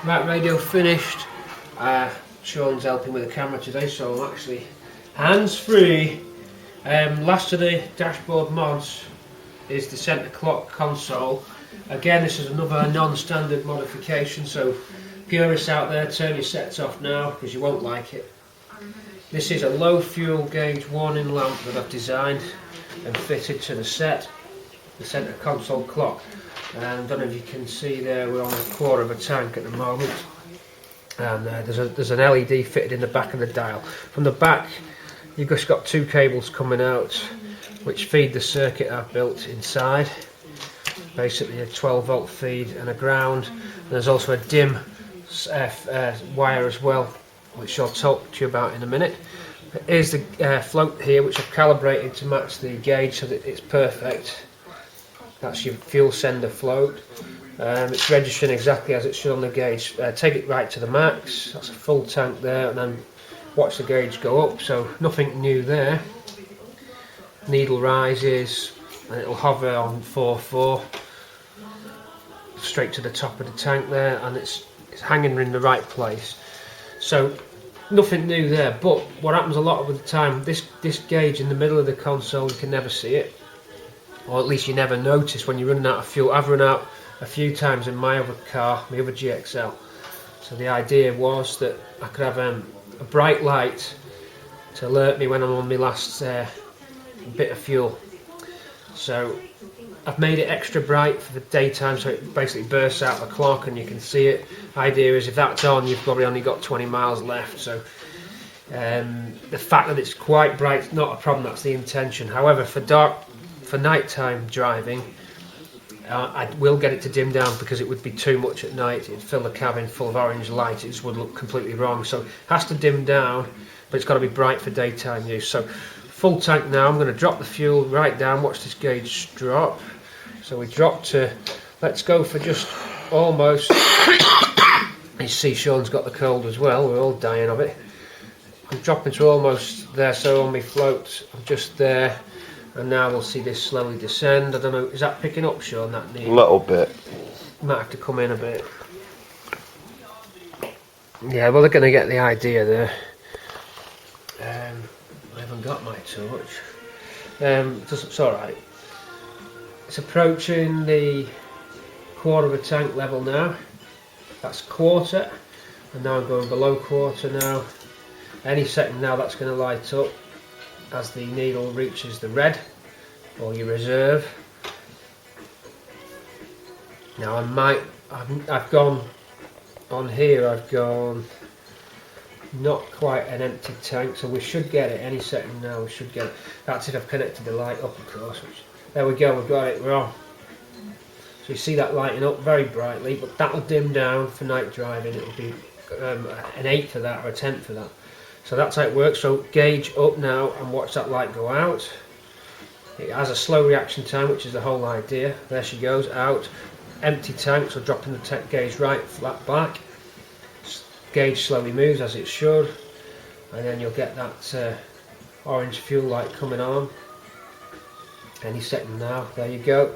Right, radio finished. Sean's helping with the camera today, so I'm actually hands-free. Last of the dashboard mods is the centre clock console. Again, this is another non-standard modification, so purists out there, turn your sets off now because you won't like it. This is a low fuel gauge warning lamp that I've designed and fitted to the set, the centre console clock. I don't know if you can see there, we're on a quarter of a tank at the moment, and there's an LED fitted in the back of the dial. From the back you've just got two cables coming out which feed the circuit I've built inside, basically a 12 volt feed and a ground, and there's also a dim wire as well, which I'll talk to you about in a minute. Here's the float here, which I've calibrated to match the gauge so that it's perfect. That's your fuel sender float. It's registering exactly as it should on the gauge. Take it right to the max, that's a full tank there, and then watch the gauge go up, so nothing new there. Needle rises and it'll hover on 4.4 straight to the top of the tank there, and it's hanging in the right place. So nothing new there, but what happens a lot of the time, this gauge in the middle of the console, you can never see it, or at least you never notice when you're running out of fuel. I've run out a few times in my other car, my other GXL. So the idea was that I could have a bright light to alert me when I'm on my last bit of fuel. So I've made it extra bright for the daytime, so it basically bursts out the clock and you can see it. Idea is if that's on, you've probably only got 20 miles left, so the fact that it's quite bright is not a problem, that's the intention. However, for nighttime driving, I will get it to dim down because it would be too much at night. It'd fill the cabin full of orange light, it just would look completely wrong. So it has to dim down, but it's got to be bright for daytime use. So full tank now, I'm going to drop the fuel right down, watch this gauge drop. So we drop to, let's go for just almost, you see Sean's got the cold as well, we're all dying of it. I'm dropping to almost there, so on my float, I'm just there. And now we'll see this slowly descend. I don't know, is that picking up, Sean? That need? A little bit. Might have to come in a bit. Yeah, well, they're going to get the idea there. I haven't got my torch. It's alright. It's approaching the quarter of a tank level now. That's quarter. And now I'm going below quarter now. Any second now that's going to light up as the needle reaches the red, or your reserve. Now I've gone on here, I've gone not quite an empty tank, so we should get it any second now, we should get it. That's if I've connected the light up, of course. There we go, we've got it, we're on. So you see that lighting up very brightly, but that'll dim down for night driving. It'll be an 8 for that, or a 10 for that. So that's how it works. So gauge up now and watch that light go out. It has a slow reaction time, which is the whole idea. There she goes, out. Empty tank, so dropping the gauge right flat back. Gauge slowly moves as it should, and then you'll get that orange fuel light coming on any second now. There you go.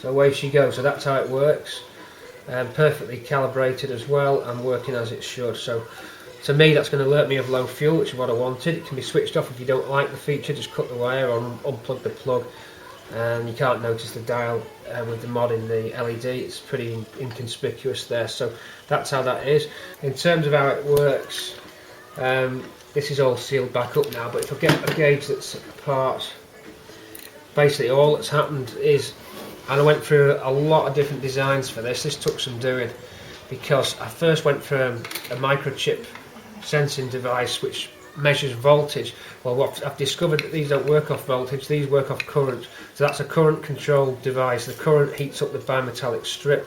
So away she goes. So that's how it works. Perfectly calibrated as well and working as it should. So to me, that's going to alert me of low fuel, which is what I wanted. It can be switched off if you don't like the feature, just cut the wire or unplug the plug, and you can't notice the dial with the mod in the LED. It's pretty inconspicuous there, so that's how that is. In terms of how it works, this is all sealed back up now, but if I get a gauge that's apart, basically all that's happened is, and I went through a lot of different designs for this took some doing, because I first went for a microchip sensing device which measures voltage. Well, what I've discovered that these don't work off voltage, these work off current. So that's a current controlled device. The current heats up the bimetallic strip,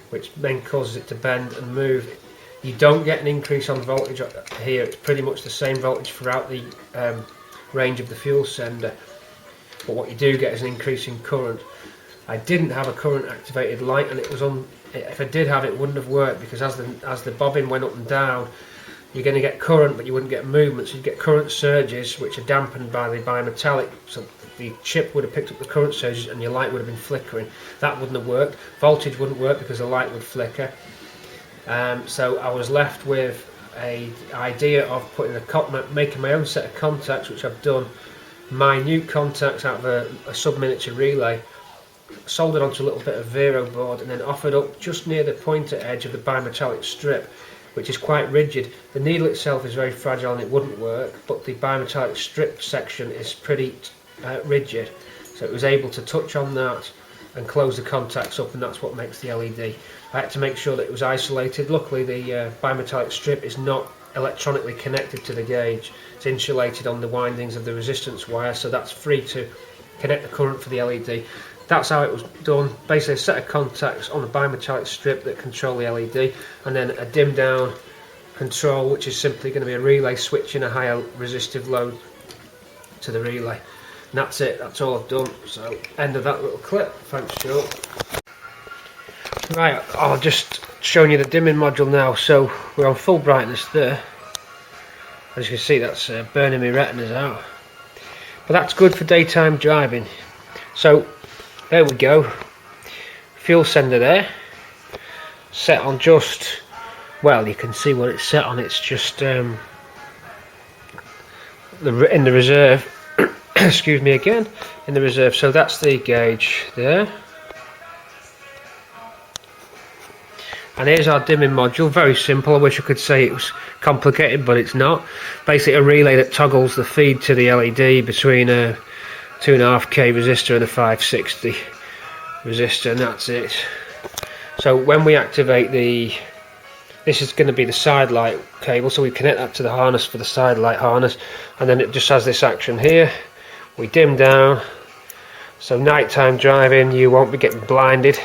which then causes it to bend and move. You don't get an increase on voltage here, it's pretty much the same voltage throughout the range of the fuel sender, but what you do get is an increase in current. I didn't have a current activated light, and it was on. If I did have it, it wouldn't have worked, because as the bobbin went up and down, you're going to get current, but you wouldn't get movement. So you get current surges, which are dampened by the bimetallic. So the chip would have picked up the current surges, and your light would have been flickering. That wouldn't have worked. Voltage wouldn't work because the light would flicker. So I was left with an idea of making my own set of contacts, which I've done. Minute contacts out of a sub-miniature relay, soldered onto a little bit of Vero board, and then offered up just near the pointer edge of the bimetallic strip, which is quite rigid. The needle itself is very fragile and it wouldn't work, but the bimetallic strip section is pretty rigid, so it was able to touch on that and close the contacts up, and that's what makes the LED. I had to make sure that it was isolated. Luckily the bimetallic strip is not electronically connected to the gauge. It's insulated on the windings of the resistance wire, so that's free to connect the current for the LED. That's how it was done. Basically a set of contacts on a bimetallic strip that control the LED, and then a dim down control, which is simply going to be a relay switching a higher resistive load to the relay. And that's it, that's all I've done. So end of that little clip. Thanks, Joe. Right, I'll just showing you the dimming module now. So we're on full brightness there. As you can see, that's burning my retinas out, but that's good for daytime driving. So there we go, fuel sender there, set on just, well, you can see what it's set on. It's just in the reserve. Excuse me again, in the reserve. So that's the gauge there. And here's our dimming module. Very simple. I wish I could say it was complicated, but it's not. Basically a relay that toggles the feed to the LED between a 2.5K resistor and a 560 resistor, and that's it. So when we activate this is going to be the side light cable, so we connect that to the harness for the side light harness, and then it just has this action here. We dim down, so nighttime driving you won't be getting blinded,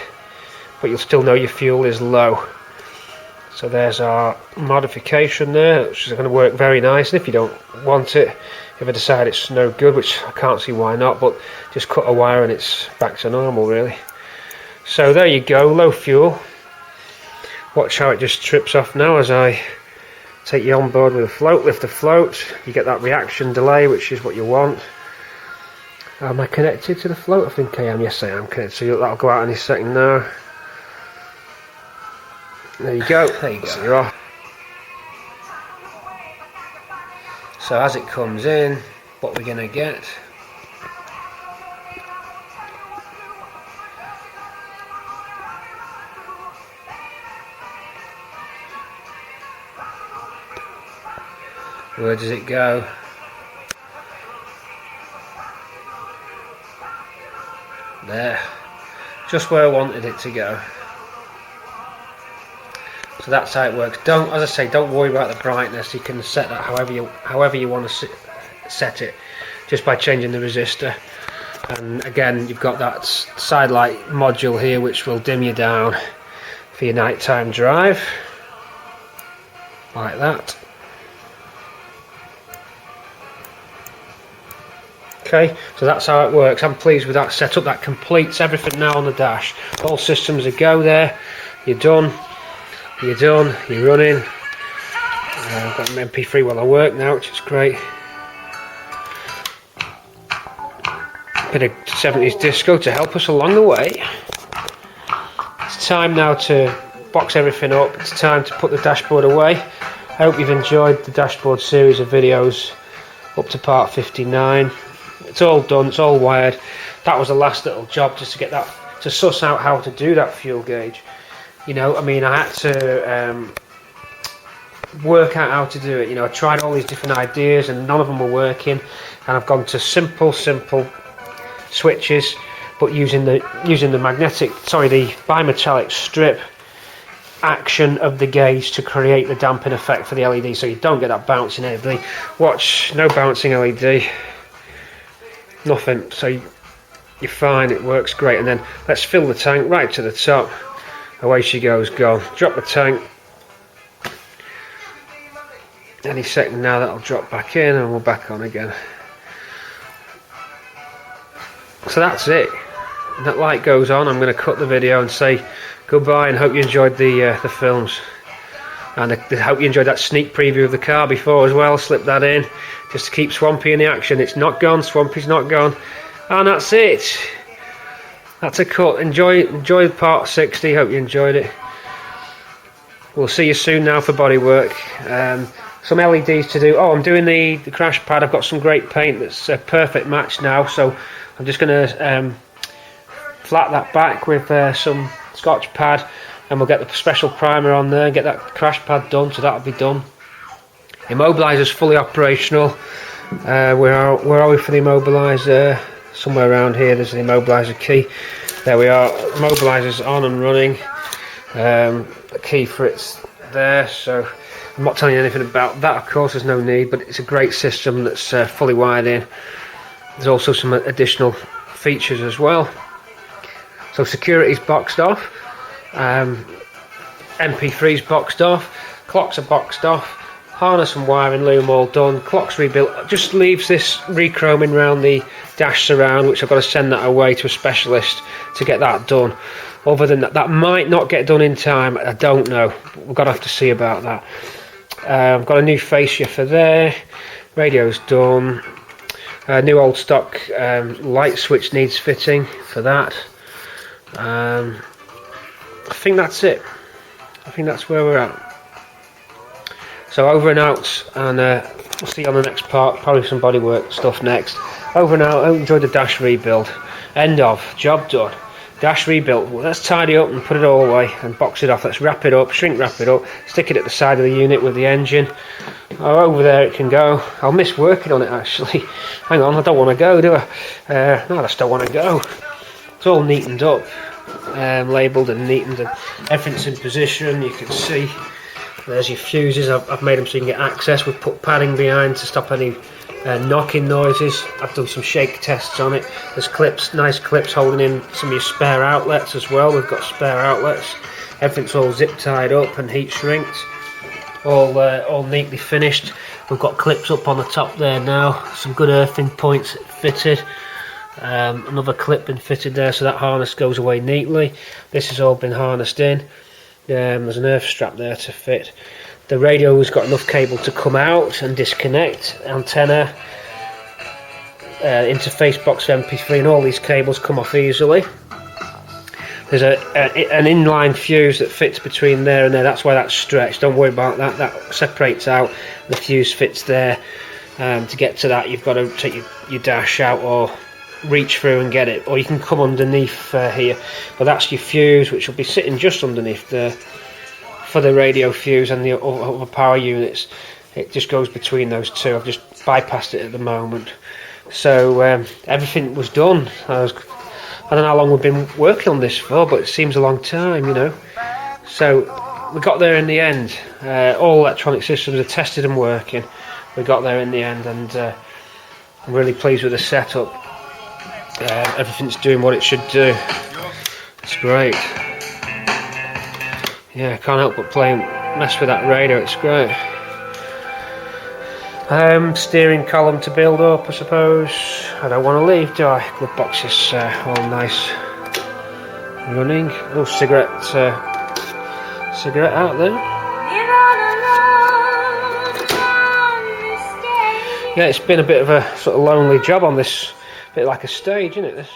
but you'll still know your fuel is low. So there's our modification there, which is going to work very nice. And if you don't want it, if I decide it's no good, which I can't see why not, but just cut a wire and it's back to normal really. So there you go, low fuel. Watch how it just trips off now as I take you on board with a float, lift the float. You get that reaction delay, which is what you want. Am I connected to the float? I think I am. Yes, I am connected. So that'll go out any second now. There you go. There you go. So you're off. So as it comes in, what we're going to get. Where does it go? There, just where I wanted it to go. So that's how it works. Don't, as I say, don't worry about the brightness. You can set that however you want to set it, just by changing the resistor. And again, you've got that side light module here, which will dim you down for your nighttime drive, like that. Okay, so that's how it works. I'm pleased with that setup. That completes everything now on the dash. All systems are go there. You're done. You're done. You're running. I've got an MP3 while I work now, which is great. Bit of 70s disco to help us along the way. It's time now to box everything up. It's time to put the dashboard away. I hope you've enjoyed the dashboard series of videos up to part 59. It's all done, it's all wired. That was the last little job, just to get that, to suss out how to do that fuel gauge. You know, I mean, I had to work out how to do it. You know, I tried all these different ideas and none of them were working, and I've gone to simple switches, but using the the bimetallic strip action of the gauge to create the damping effect for the LED, so you don't get that bouncing LED. Watch, no bouncing LED. Nothing, so you're fine, it works great. And then let's fill the tank right to the top. Away she goes, gone. Drop the tank. Any second now that'll drop back in and we're back on again. So that's it. And that light goes on. I'm going to cut the video and say goodbye and hope you enjoyed the films. And I hope you enjoyed that sneak preview of the car before as well. Slip that in just to keep Swampy in the action. It's not gone, Swampy's not gone. And that's it. That's a cut. Enjoy part 60. Hope you enjoyed it. we'll see you soon now for bodywork. Some LEDs to do. Oh, I'm doing the crash pad. I've got some great paint that's a perfect match now, so I'm just going to flat that back with some Scotch pad, and we'll get the special primer on there and get that crash pad done, so that'll be done. Immobiliser's fully operational. Where are we for the immobiliser? Somewhere around here there's the immobiliser key. There we are. Immobiliser's on and running. The key for it's there, so I'm not telling you anything about that, of course, there's no need, but it's a great system that's fully wired in. There's also some additional features as well. So security's boxed off, MP3's boxed off, clocks are boxed off, harness and wiring loom all done, clock's rebuilt. Just leaves this re-chroming around the dash surround, which I've got to send that away to a specialist to get that done. Other than that, that might not get done in time, I don't know, we're going to have to see about that. I've got a new fascia for there, radio's done, new old stock light switch needs fitting for that. I think that's it. I think that's where we're at. So over and out, and we'll see you on the next part, probably some bodywork stuff next. Over and out. I hope you enjoyed the dash rebuild. End of, job done. Dash rebuilt. Well, let's tidy up and put it all away and box it off. Let's wrap it up, shrink wrap it up, stick it at the side of the unit with the engine. Oh, over there it can go. I'll miss working on it actually. Hang on, I don't want to go, do I? No, I just don't want to go. It's all neatened up, labelled and neatened, and everything's in position. You can see there's your fuses. I've made them so you can get access. We've put padding behind to stop any knocking noises. I've done some shake tests on it. There's clips, nice clips holding in some of your spare outlets as well. We've got spare outlets. Everything's all zip tied up and heat shrinked. All neatly finished. We've got clips up on the top there now. Some good earthing points fitted. Another clip been fitted there, so that harness goes away neatly. This has all been harnessed in. There's an earth strap there to fit. The radio's got enough cable to come out and disconnect. Antenna, interface box for MP3, and all these cables come off easily. There's an inline fuse that fits between there and there. That's why that's stretched. Don't worry about that. That separates out. The fuse fits there. To get to that, you've got to take your dash out or reach through and get it, or you can come underneath here. But that's your fuse, which will be sitting just underneath there for the radio fuse and the other power units. It just goes between those two. I've just bypassed it at the moment. So everything was done. I don't know how long we've been working on this for, but it seems a long time, you know. So we got there in the end. All electronic systems are tested and working. We got there in the end, and I'm really pleased with the setup. Everything's doing what it should do. It's great. Yeah, I can't help but mess with that radio. It's great. Steering column to build up, I suppose. I don't want to leave, do I? Glove box is all nice running. Little cigarette out there. Yeah, it's been a bit of a sort of lonely job on this. Bit like a stage, isn't it? This.